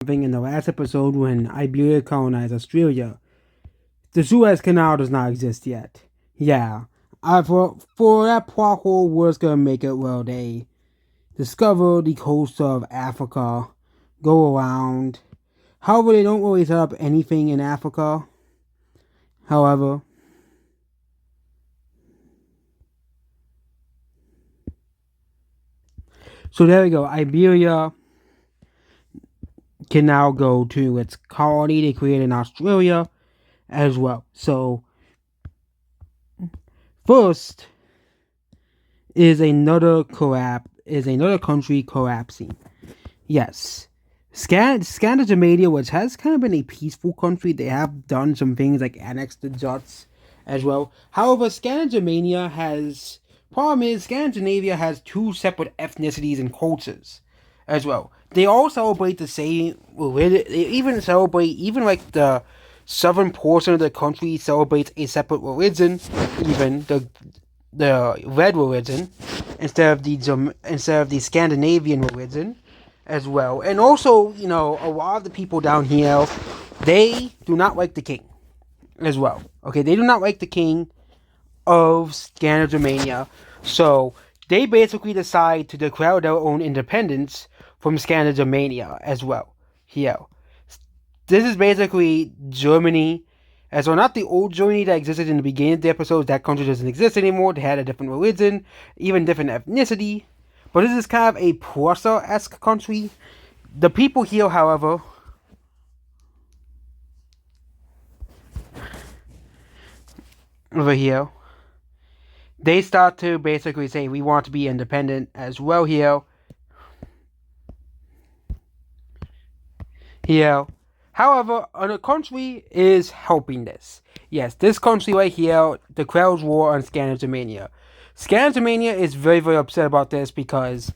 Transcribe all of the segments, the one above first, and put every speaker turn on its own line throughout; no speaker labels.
in the last episode when Iberia colonized Australia. The Suez Canal does not exist yet. Yeah. For that plot hole, what's gonna make it? Well, they discover the coast of Africa, go around. However, they don't really set up anything in Africa. However, so there we go. Iberia can now go to its colony they created in Australia as well. So, first is another country collapsing. Yes. Scandinavia, which has kind of been a peaceful country, they have done some things like annex the Dutch as well. However, Scandinavia has two separate ethnicities and cultures as well. They all celebrate the same. They even celebrate, even like the southern portion of the country celebrates a separate religion, even the red religion instead of the Scandinavian religion as well. And also, a lot of the people down here, they do not like the king as well. Okay, they do not like the king of Scandinavia, so they basically decide to declare their own independence from Scandinavia as well. Here, this is basically Germany. As well, not the old Germany that existed in the beginning of the episodes. That country doesn't exist anymore. They had a different religion, even different ethnicity. But this is kind of a Prussia-esque country. The people here, however, over here, they start to basically say, we want to be independent as well here. Here. However, a country is helping this. Yes, this country right here declares war on Scandinavia. Scandinavia is very, very upset about this because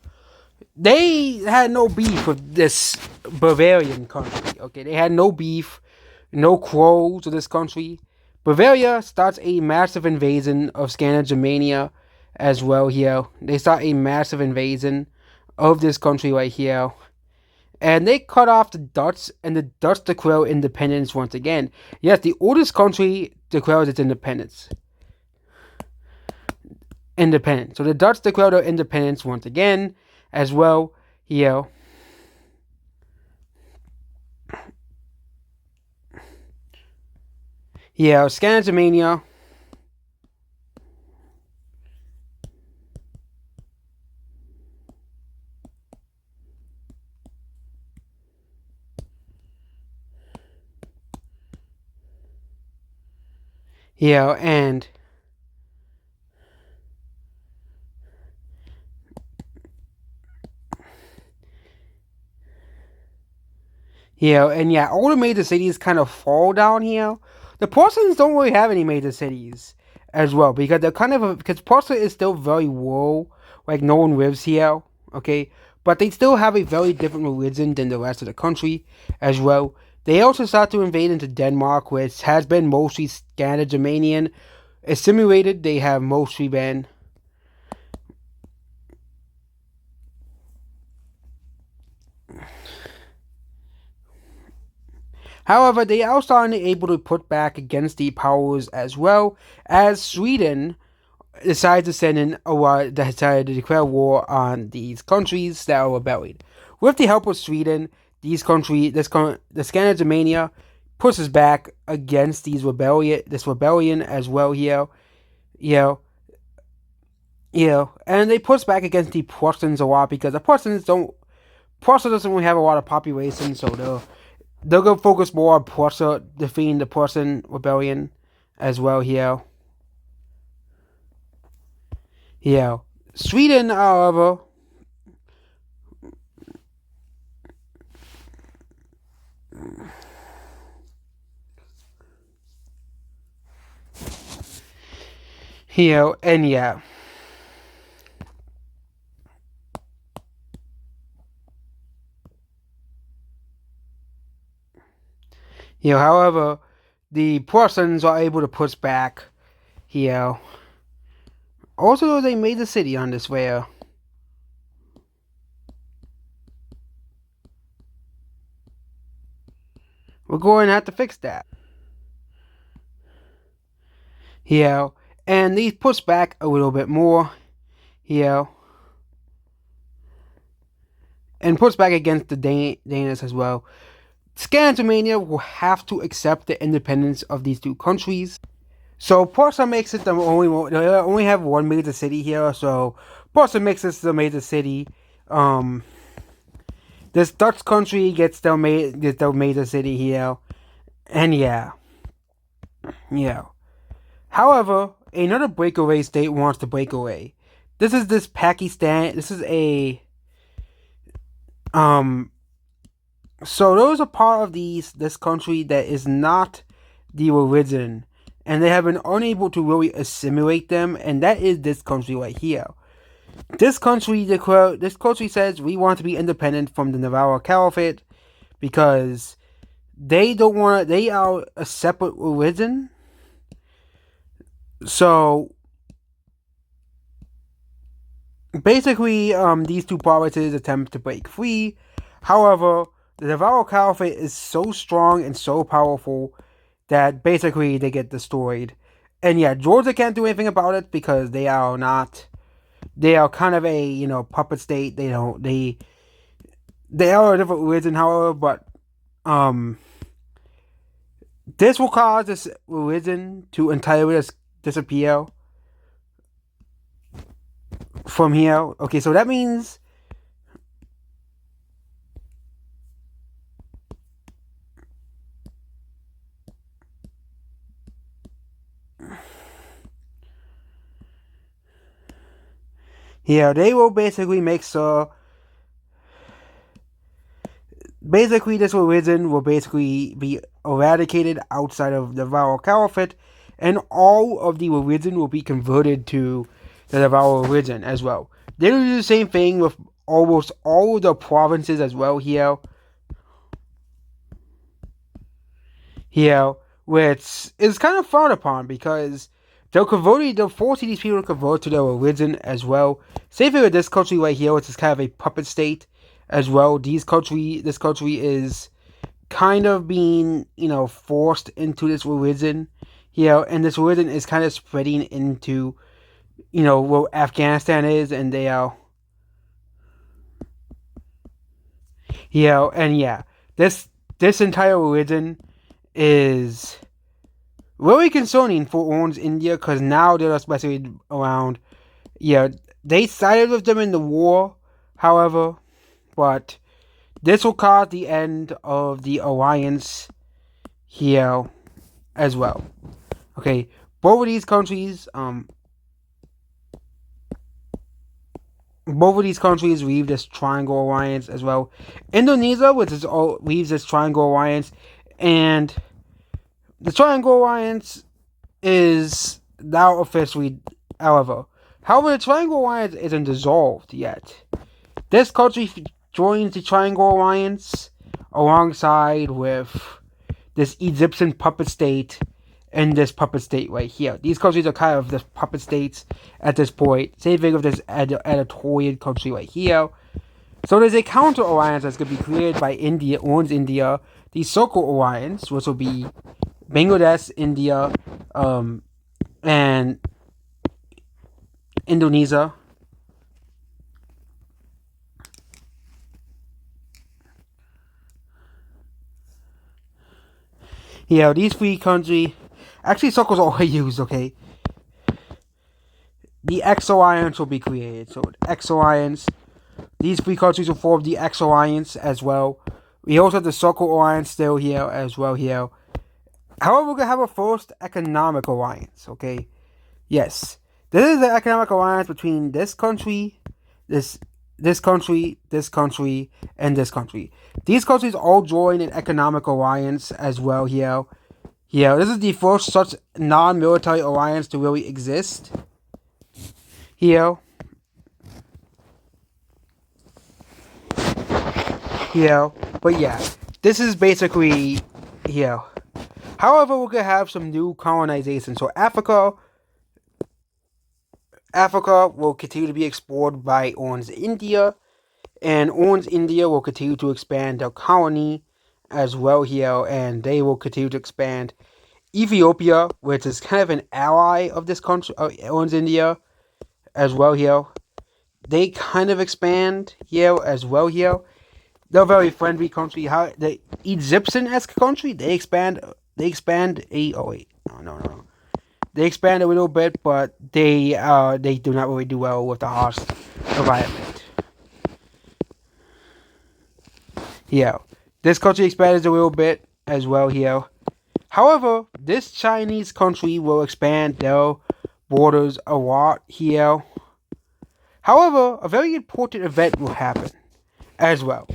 they had no beef with this Bavarian country. Okay, they had no beef, no quarrels with this country. Bavaria starts a massive invasion of Scandinavia as well here. They start a massive invasion of this country right here. And they cut off the Dutch, and the Dutch declare independence once again. Yes, the oldest country declares its independence. So the Dutch declare their independence once again, as well, here. Here, Scandinavia. Yeah, and all the major cities kind of fall down here. The Porcelains don't really have any major cities as well because they're because Porcelain is still very rural, like no one lives here, okay? But they still have a very different religion than the rest of the country as well. They also start to invade into Denmark, which has been mostly Scandinavian. Assimilated, they have mostly been. However, they are also able to put back against the powers as well, as Sweden decided to declare war on these countries that are rebelling. With the help of Sweden, the Scandinavia pushes back against this rebellion as well here. And they push back against the Prussians a lot because the Prussia doesn't really have a lot of population, so they'll go focus more on Prussia defeating the Prussian rebellion as well here. Sweden, however, however, the Prussians are able to push back here. Also, they made the city on this where we're going to have to fix that. Yeah, and these push back a little bit more. Yeah, and push back against the Danes as well. Scandinavia will have to accept the independence of these two countries. So Portsmouth makes it they only have one major city here. So Portsmouth makes it the major city. This Dutch country gets their major city here, and yeah. However, another breakaway state wants to break away. This Pakistan. This is a So those are part of this country that is not the origin, and they have been unable to really assimilate them, and that is this country right here. This country says we want to be independent from the Navarro Caliphate because they don't want to. They are a separate religion. So basically, these two provinces attempt to break free. However, the Navarro Caliphate is so strong and so powerful that basically they get destroyed. And yeah, Georgia can't do anything about it because they are not. They are kind of a puppet state. They are a different religion, however, but this will cause this religion to entirely disappear from here. Okay, so that means they will basically make so. Basically, this religion will basically be eradicated outside of the Navarro Caliphate, and all of the religion will be converted to the Navarro religion as well. They will do the same thing with almost all of the provinces as well here. Which is kind of frowned upon because they'll force these people to convert to their religion as well. Same thing with this country right here, which is kind of a puppet state as well. This country is kind of being, forced into this religion here, and this religion is kind of spreading into, where Afghanistan is, and they are, and yeah, this entire religion is really concerning for Orange India because now they're especially around. They sided with them in the war, however, but this will cause the end of the alliance here as well. Okay, both of these countries, leave this triangle alliance as well. Indonesia, leaves this triangle alliance, and the triangle alliance is now officially, however, the triangle alliance isn't dissolved yet. This country joins the Triangle Alliance alongside with this Egyptian puppet state and this puppet state right here. These countries are kind of the puppet states at this point. Same thing with this Anatolian country right here. So there's a counter alliance that's going to be created by Orange India, the Circle Alliance, which will be Bangladesh, India, and Indonesia. These three countries, actually Circle's already used, okay? The X Alliance will be created. So X Alliance, these three countries will form the X Alliance as well. We also have the Circle Alliance still here as well here. However, we're going to have a first economic alliance, okay? Yes. This is the economic alliance between this country, this country, this country, and this country. These countries all join an economic alliance as well here. This is the first such non-military alliance to really exist. Here. But yeah, this is basically here. However, we're going to have some new colonization. So Africa will continue to be explored by Orange India, and Orange India will continue to expand their colony as well here, and they will continue to expand. Ethiopia, which is kind of an ally of this country, owns India as well here. They kind of expand here as well here. They're a very friendly country. How the Egyptian-esque country, they expand. They expand a. Oh wait, no. They expand a little bit, but they do not really do well with the harsh environment. Yeah, this country expands a little bit as well here. However, this Chinese country will expand their borders a lot here. However, a very important event will happen as well.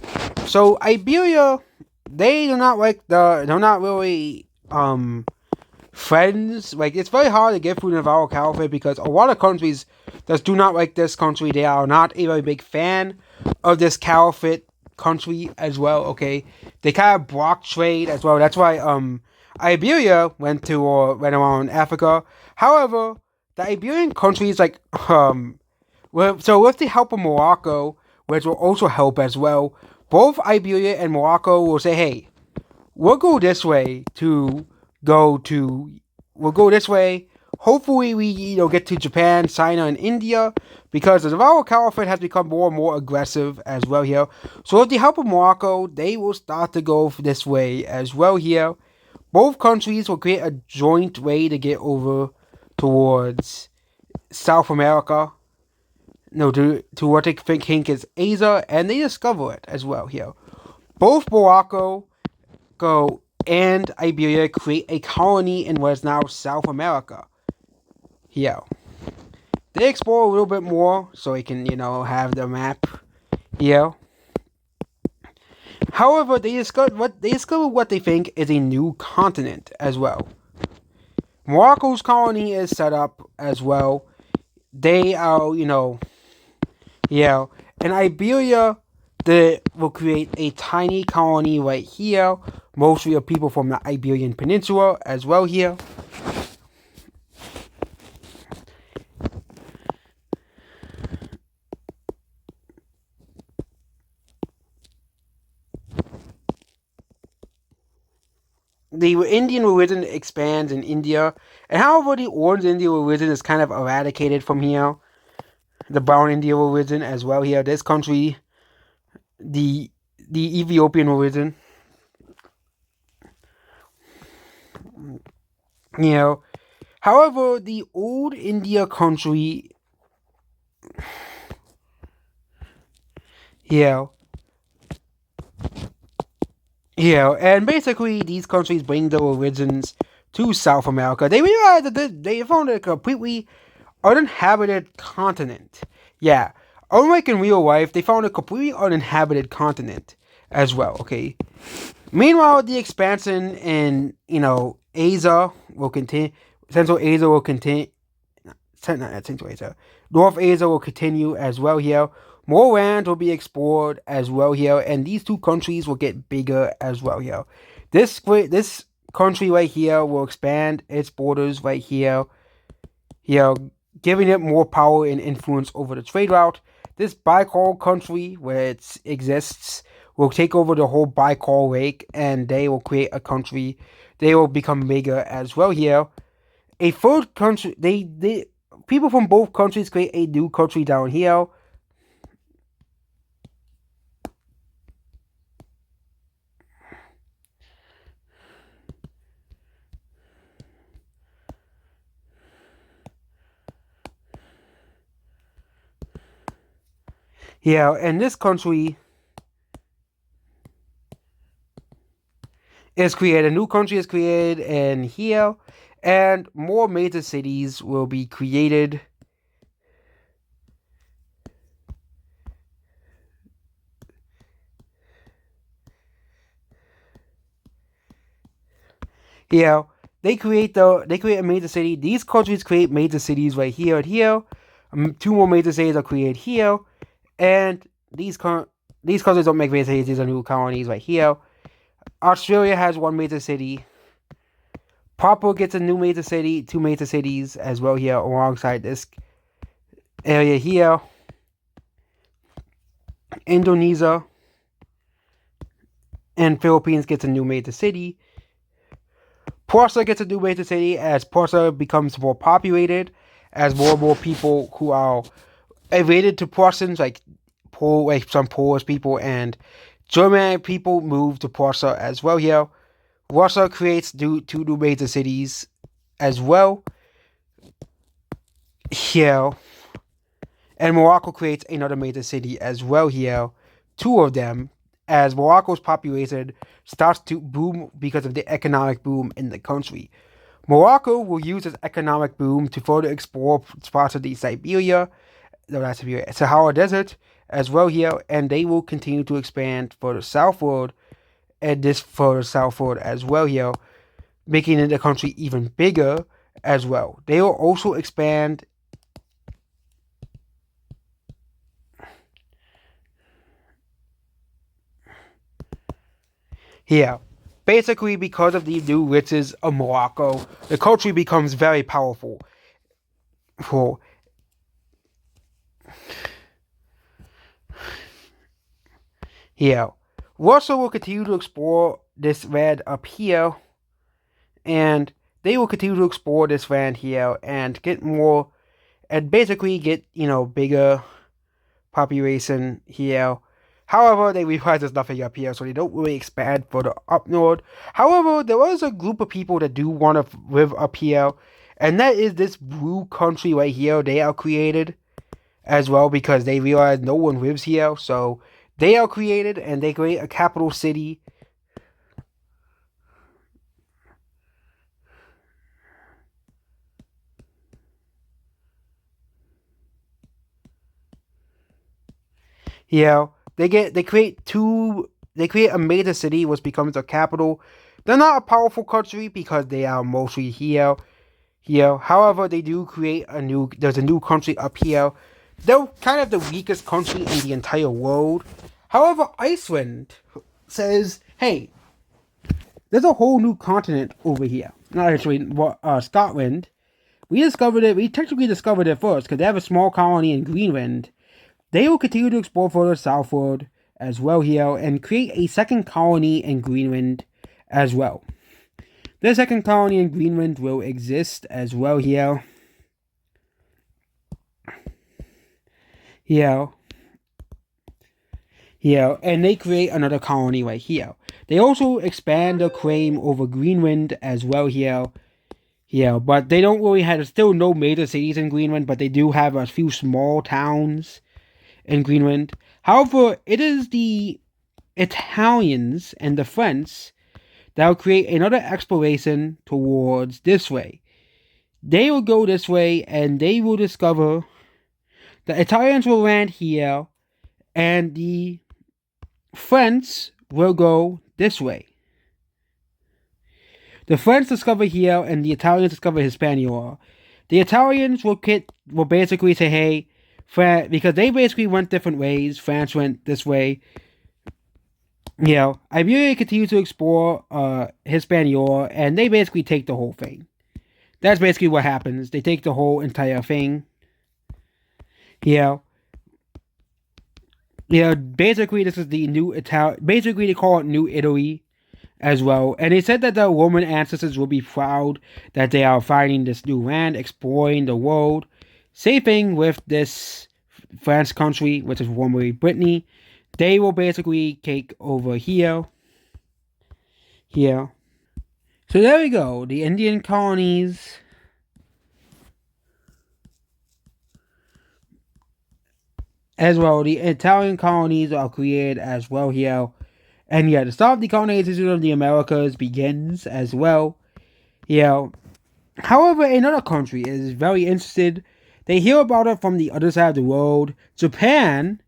So Iberia, they're not really friends. Like, it's very hard to get through the Navarro Caliphate because a lot of countries that do not like this country, they are not a very big fan of this caliphate country as well. Okay, they kind of block trade as well. That's why Iberia went around Africa. However, the Iberian countries with the help of Morocco, which will also help as well, both Iberia and Morocco will say, hey, we'll go this way. Hopefully we get to Japan, China, and India, because the Navarro Caliphate has become more and more aggressive as well here. So with the help of Morocco, they will start to go this way as well here. Both countries will create a joint way to get over towards South America. No, to what they think is Asia, and they discover it as well here. Both Morocco and Iberia create a colony in what is now South America. Here. They explore a little bit more so they can, have the map here. However, they discover what they think is a new continent as well. Morocco's colony is set up as well. They are, and Iberia, they will create a tiny colony right here, mostly of people from the Iberian Peninsula as well here. The Indian religion expands in India, and however the Orange Indian religion is kind of eradicated from here. The Brown Indian religion as well here. This country, the Ethiopian religion. However, the old India country, and basically these countries bring their religions to South America. They realized that they found a completely uninhabited continent. Yeah, unlike in real life, they found a completely uninhabited continent as well. Okay. Meanwhile, the expansion in Asia will continue. Central Asia will continue. Not Central Asia. North Asia will continue as well here. More land will be explored as well here, and these two countries will get bigger as well here. This country right here will expand its borders right here, giving it more power and influence over the trade route. This Baikal country, where it exists, will take over the whole Baikal Lake, and they will create a country. They will become bigger as well here. A third country, people from both countries create a new country down here. And this country is created. A new country is created in here, and more major cities will be created. They create a major city. These countries create major cities right here and here. Two more major cities are created here, and these countries don't make major cities. These are new colonies right here. Australia has one major city. Papua gets a new major city, two major cities as well here alongside this area here. Indonesia and Philippines gets a new major city. Prussia gets a new major city as Prussia becomes more populated, as more and more people who are related to Prussians, like some Polish people and Germanic people, move to Prussia as well here. Russia creates two new major cities as well here, and Morocco creates another major city as well here. Two of them, as Morocco's population starts to boom because of the economic boom in the country. Morocco will use its economic boom to further explore parts of the Sahara Desert as well here, and they will continue to expand further southward and this further southward as well here, making the country even bigger as well. They will also expand here. Basically, because of the new riches of Morocco, the country becomes very powerful. For here, Russia will continue to explore this land up here, and they will continue to explore this land here and get more, and basically get bigger population here. However, they realize there's nothing up here, so they don't really expand further up north. However, there is a group of people that do want to live up here, and that is this blue country right here. They are created as well because they realize no one lives here, so they are created and they create a capital city. Yeah, they create a major city which becomes a capital. They're not a powerful country because they are mostly here. Here, however, they do create there's a new country up here. They're kind of the weakest country in the entire world. However, Iceland says, "Hey, there's a whole new continent over here." Not actually, Scotland. We discovered it. We technically discovered it first because they have a small colony in Greenland. They will continue to explore further southward as well here and create a second colony in Greenland as well. The second colony in Greenland will exist as well here. Here. Here. And they create another colony right here. They also expand their claim over Greenland as well here. Here. But they don't really have, still no major cities in Greenland, but they do have a few small towns in Greenland. However, it is the Italians and the French that will create another exploration towards this way. They will go this way and they will discover the Italians will land here and the French will go this way. The French discover here and the Italians discover Hispaniola. The Italians will basically say, hey, because they basically went different ways. France went this way. Iberia continues to explore Hispaniola, and they basically take the whole thing. That's basically what happens. They take the whole entire thing. Basically this is the new basically they call it New Italy as well. And they said that the Roman ancestors will be proud that they are finding this new land, exploring the world. Same thing with this France country, which is formerly Brittany. They will basically take over here. So there we go. The Indian colonies. As well, the Italian colonies are created as well here. And the start of the colonization of the Americas begins as well. However, another country is very interested. They hear about it from the other side of the world. Japan,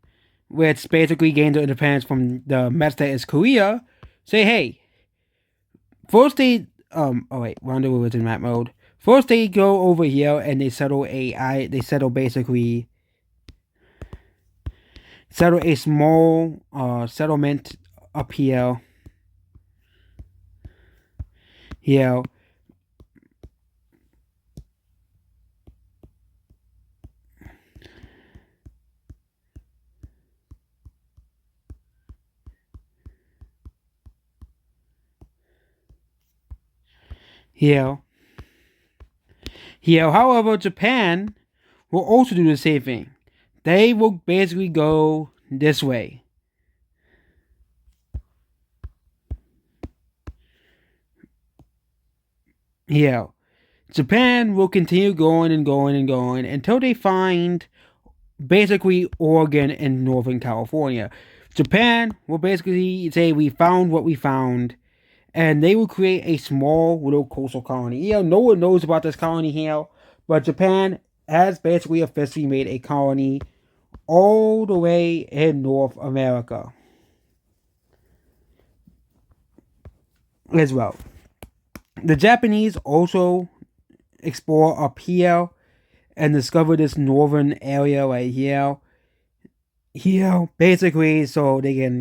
which basically gained their independence from the mess that is Korea, say, hey, first they, we're under religion map mode. First they go over here and they settle a small settlement up here. Yeah. Yeah. However, Japan will also do the same thing. They will basically go this way. Yeah. Japan will continue going and going and going until they find basically Oregon and Northern California. Japan will basically say, "We found what we found," and they will create a small little coastal colony. No one knows about this colony here, but Japan has basically officially made a colony all the way in North America as well. The Japanese also explore up here and discover this northern area right here. Here, basically, so they can,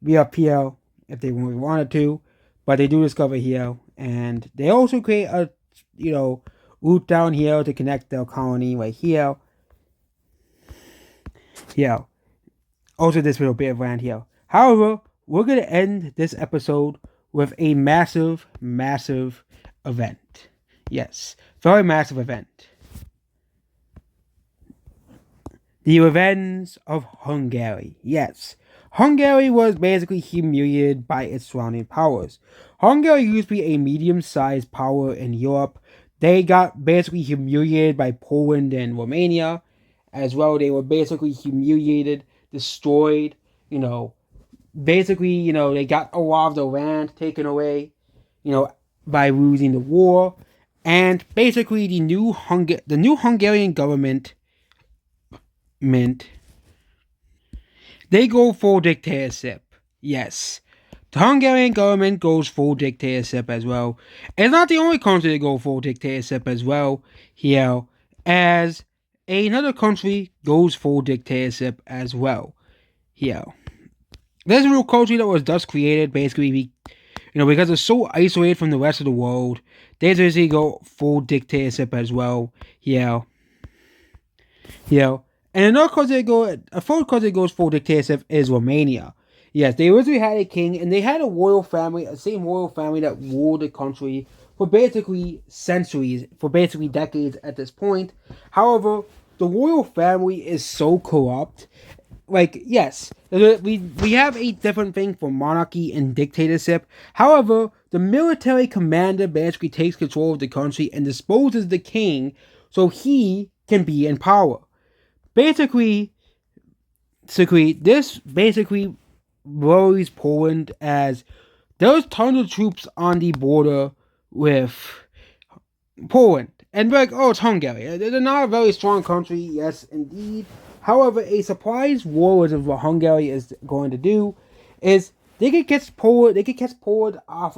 be up here if they really wanted to, but they do discover here, and they also create a, route down here to connect their colony right here. Yeah. Also, this little bit of land here. However, we're gonna end this episode with a massive, massive event. Yes, very massive event. The Revenge of Hungary. Yes. Hungary was basically humiliated by its surrounding powers. Hungary used to be a medium-sized power in Europe. They got basically humiliated by Poland and Romania as well. They were basically humiliated, destroyed, they got a lot of the land taken away, by losing the war. And basically the new Hungarian government meant they go full dictatorship. Yes. The Hungarian government goes full dictatorship as well. It's not the only country to go full dictatorship as well here, as another country goes full dictatorship as well here. There's a real country that was thus created basically, because it's so isolated from the rest of the world. They basically go full dictatorship as well here. And another country a fourth country that goes full dictatorship is Romania. Yes, they originally had a king, and they had a royal family, a same royal family that ruled the country for basically centuries, for basically decades at this point. However, the royal family is so corrupt. Yes, we have a different thing for monarchy and dictatorship. However, the military commander basically takes control of the country and disposes the king so he can be in power. Basically, this basically worries Poland, as there's tons of troops on the border with Poland. And it's Hungary. They're not a very strong country, yes, indeed. However, a surprise war is what Hungary is going to do is they could catch Poland off,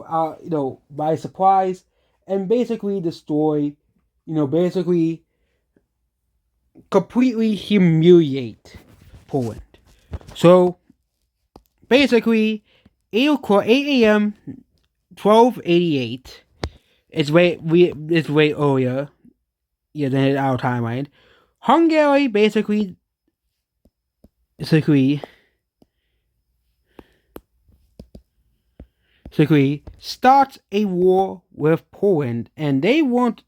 by surprise, and basically destroy, basically completely humiliate Poland. So basically, 8 a.m. 1288. It's way earlier, than our timeline. Hungary basically starts a war with Poland, and they want.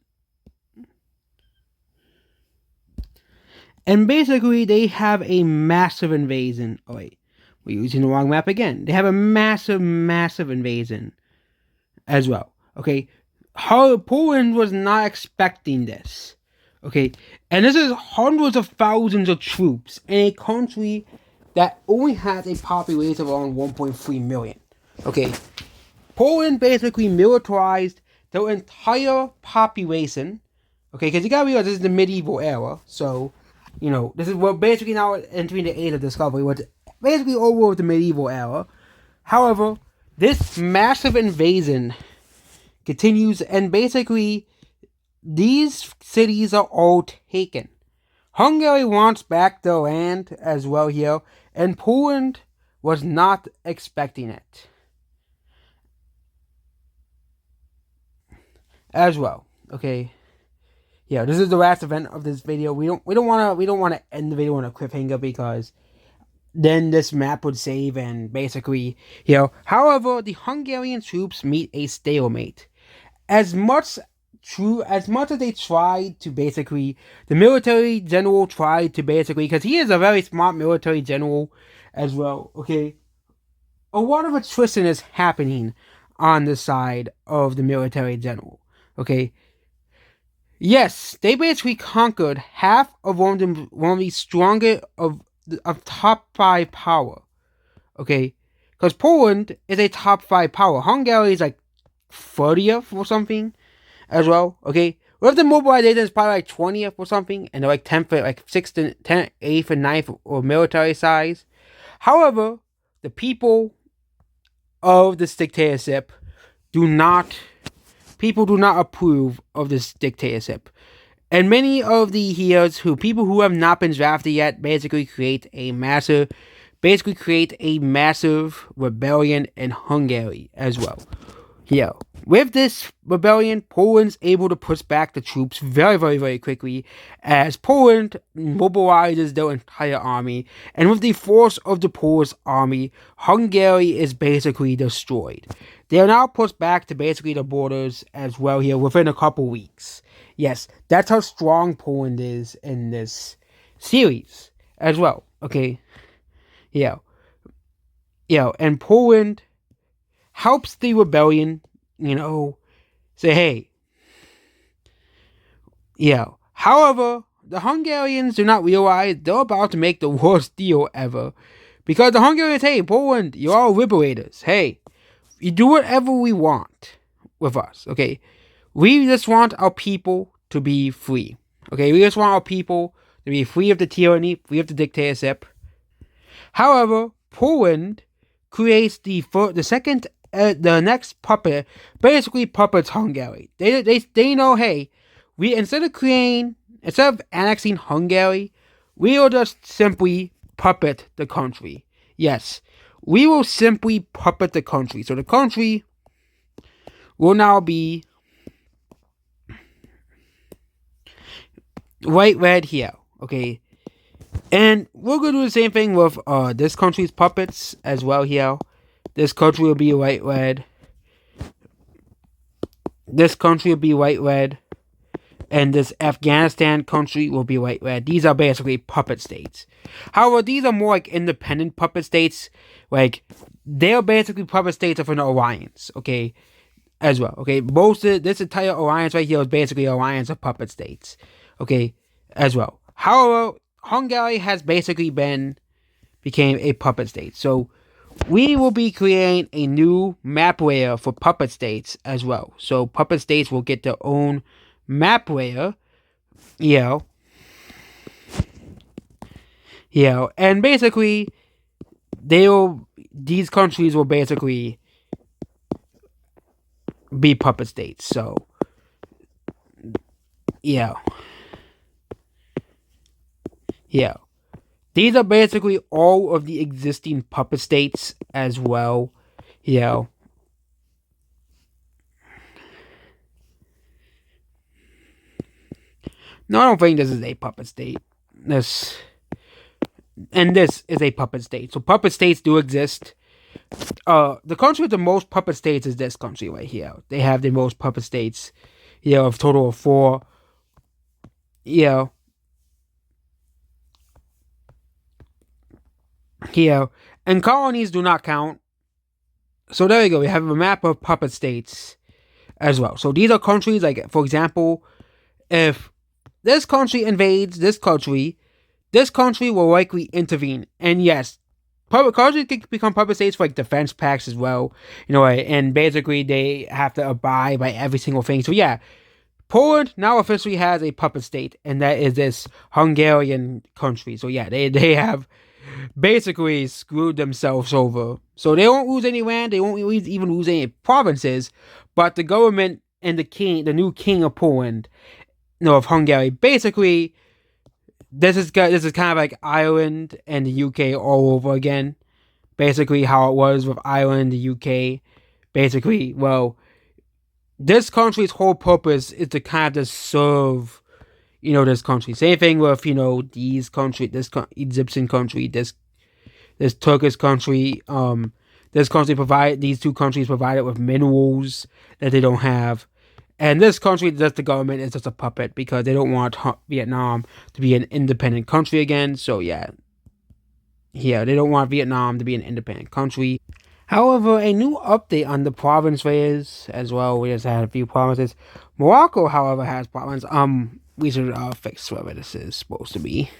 And basically, they have a massive invasion. Oh, wait. We're using the wrong map again. They have a massive, massive invasion as well. Okay. Poland was not expecting this. Okay. And this is hundreds of thousands of troops in a country that only has a population of around 1.3 million. Okay. Poland basically militarized their entire population. Okay. Because you gotta realize this is the medieval era. So, this is what basically now entering the age of discovery, what's basically over with the medieval era. However, this massive invasion continues, and basically these cities are all taken. Hungary wants back their land as well here, and Poland was not expecting it as well. Okay. Yeah, this is the last event of this video. We don't want to end the video on a cliffhanger, because then this map would save, and basically, however, the Hungarian troops meet a stalemate, as much as much as they tried to basically, the military general tried to basically, because he is a very smart military general as well, okay, a lot of attrition is happening on the side of the military general, okay. Yes, they basically conquered half of one of the strongest of top five power, okay, because Poland is a top five power. Hungary is like 30th or something as well, okay? With the mobilization, it's probably like 20th or something, and they're like 10th, like 6th, and 10th, 8th, and 9th or military size. However, the people of this dictatorship people do not approve of this dictatorship. And many of the people who have not been drafted yet basically create a massive rebellion in Hungary as well. Yeah. With this rebellion, Poland's able to push back the troops very, very, very quickly as Poland mobilizes their entire army. And with the force of the Polish army, Hungary is basically destroyed. They are now pushed back to basically the borders as well here within a couple weeks. Yes, that's how strong Poland is in this series as well. Okay. Yeah. Yeah, and Poland helps the rebellion, say, hey. Yeah. However, the Hungarians do not realize they're about to make the worst deal ever. Because the Hungarians, hey, Poland, you're all liberators. Hey, you do whatever we want with us, okay? We just want our people to be free, okay? We just want our people to be free of the tyranny, free of the dictatorship. However, Poland creates the next puppet, basically puppets Hungary. They know, hey, instead of annexing Hungary, we will just simply puppet the country. Yes, we will simply puppet the country. So the country will now be white, red here, okay? And we're going to do the same thing with this country's puppets as well here. This country will be white, red. This country will be white, red. And this Afghanistan country will be white, red. These are basically puppet states. However, these are more like independent puppet states. Like, they're basically puppet states of an alliance, okay? As well, okay? This entire alliance right here is basically an alliance of puppet states, okay? As well. However, Hungary has basically became a puppet state. So, we will be creating a new map layer for puppet states as well. So, puppet states will get their own map layer. And basically, these countries will basically be puppet states. So, yeah. These are basically all of the existing puppet states as well. No, I don't think this is a puppet state. This is a puppet state. So puppet states do exist. The country with the most puppet states is this country right here. They have the most puppet states. Of total of 4. And colonies do not count. So there you go. We have a map of puppet states as well. So these are countries, like, for example, if this country invades this country will likely intervene. And yes, public countries can become puppet states for like defense pacts as well. And basically they have to abide by every single thing. So yeah, Poland now officially has a puppet state, and that is this Hungarian country. So yeah, they have basically screwed themselves over. So they won't lose any land, they won't even lose any provinces, but the government and the new king of Poland, of Hungary, basically, this is kind of like Ireland and the UK all over again. Basically, how it was with Ireland, the UK. Basically, well, this country's whole purpose is to kind of just serve, this country. Same thing with, these country, this Egyptian country, this Turkish country. These two countries provided with minerals that they don't have. And this country, just the government, is just a puppet because they don't want Vietnam to be an independent country again. So yeah, they don't want Vietnam to be an independent country. However, a new update on the province is as well. We just had a few provinces. Morocco, however, has province. We should fix whatever this is supposed to be.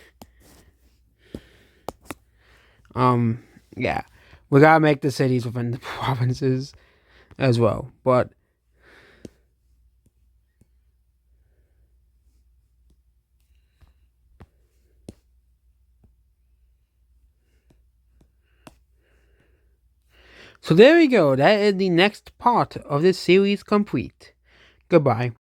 Yeah, we gotta make the cities within the provinces as well. But so there we go. That is the next part of this series complete. Goodbye.